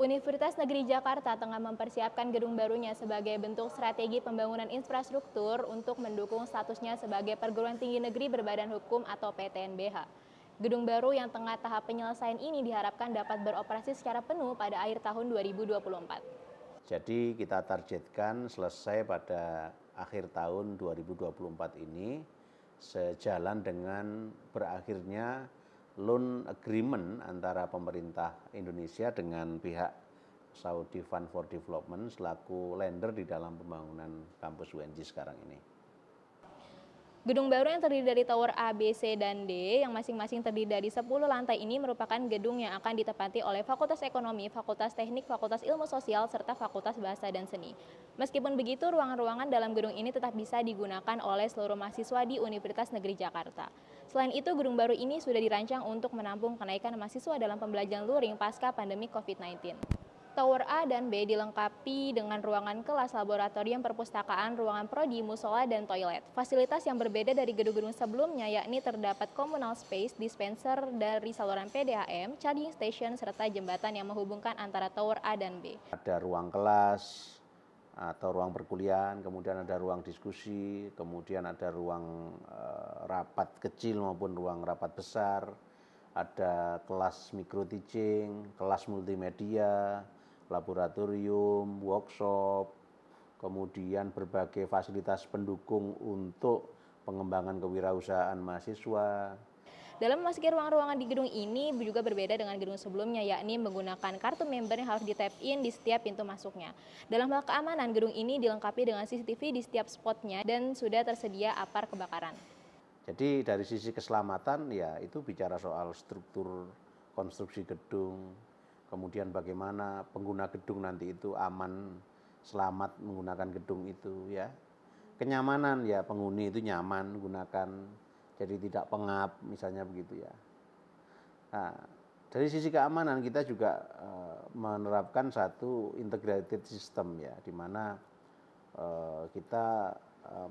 Universitas Negeri Jakarta tengah mempersiapkan gedung barunya sebagai bentuk strategi pembangunan infrastruktur untuk mendukung statusnya sebagai perguruan tinggi negeri berbadan hukum atau PTNBH. Gedung baru yang tengah tahap penyelesaian ini diharapkan dapat beroperasi secara penuh pada akhir tahun 2024. Jadi kita targetkan selesai pada akhir tahun 2024 ini sejalan dengan berakhirnya loan agreement antara pemerintah Indonesia dengan pihak Saudi Fund for Development selaku lender di dalam pembangunan kampus UNJ sekarang ini. Gedung baru yang terdiri dari tower A, B, C, dan D yang masing-masing terdiri dari 10 lantai ini merupakan gedung yang akan ditempati oleh Fakultas Ekonomi, Fakultas Teknik, Fakultas Ilmu Sosial, serta Fakultas Bahasa dan Seni. Meskipun begitu, ruangan-ruangan dalam gedung ini tetap bisa digunakan oleh seluruh mahasiswa di Universitas Negeri Jakarta. Selain itu, gedung baru ini sudah dirancang untuk menampung kenaikan mahasiswa dalam pembelajaran luring pasca pandemi COVID-19. Tower A dan B dilengkapi dengan ruangan kelas, laboratorium, perpustakaan, ruangan prodi, musola, dan toilet. Fasilitas yang berbeda dari gedung-gedung sebelumnya yakni terdapat communal space, dispenser dari saluran PDAM, charging station, serta jembatan yang menghubungkan antara Tower A dan B. Ada ruang kelas atau ruang perkuliahan, kemudian ada ruang diskusi, kemudian ada ruang rapat kecil maupun ruang rapat besar, ada kelas micro teaching, kelas multimedia, laboratorium, workshop, kemudian berbagai fasilitas pendukung untuk pengembangan kewirausahaan mahasiswa. Dalam memasuki ruang-ruangan di gedung ini juga berbeda dengan gedung sebelumnya, yakni menggunakan kartu member yang harus di-tap-in di setiap pintu masuknya. Dalam hal keamanan, gedung ini dilengkapi dengan CCTV di setiap spotnya dan sudah tersedia apar kebakaran. Jadi dari sisi keselamatan ya itu bicara soal struktur konstruksi gedung, kemudian bagaimana pengguna gedung nanti itu aman, selamat menggunakan gedung itu ya. Kenyamanan ya penghuni itu nyaman menggunakan, jadi tidak pengap misalnya begitu ya. Nah, dari sisi keamanan kita juga menerapkan satu integrated system ya, di mana kita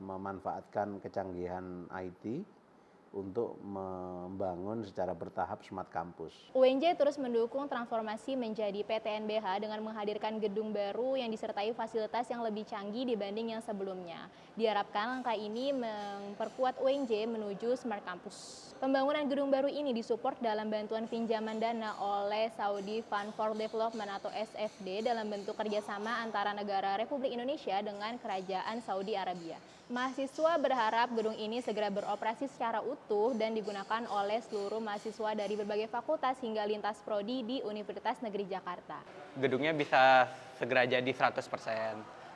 memanfaatkan kecanggihan IT untuk membangun secara bertahap smart campus. UNJ terus mendukung transformasi menjadi PTNBH dengan menghadirkan gedung baru yang disertai fasilitas yang lebih canggih dibanding yang sebelumnya. Diharapkan langkah ini memperkuat UNJ menuju smart campus. Pembangunan gedung baru ini disupport dalam bantuan pinjaman dana oleh Saudi Fund for Development atau SFD dalam bentuk kerjasama antara negara Republik Indonesia dengan Kerajaan Saudi Arabia. Mahasiswa berharap gedung ini segera beroperasi secara utuh dan digunakan oleh seluruh mahasiswa dari berbagai fakultas hingga lintas prodi di Universitas Negeri Jakarta. Gedungnya bisa segera jadi 100%,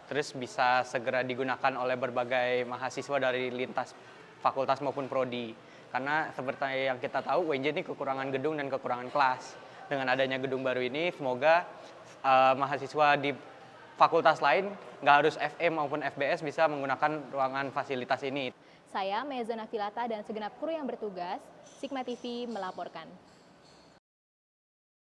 terus bisa segera digunakan oleh berbagai mahasiswa dari lintas fakultas maupun prodi. Karena seperti yang kita tahu, UNJ ini kekurangan gedung dan kekurangan kelas. Dengan adanya gedung baru ini, semoga mahasiswa di fakultas lain, nggak harus FM maupun FBS, bisa menggunakan ruangan fasilitas ini. Saya Mezana Filata dan segenap kru yang bertugas, Sigma TV melaporkan.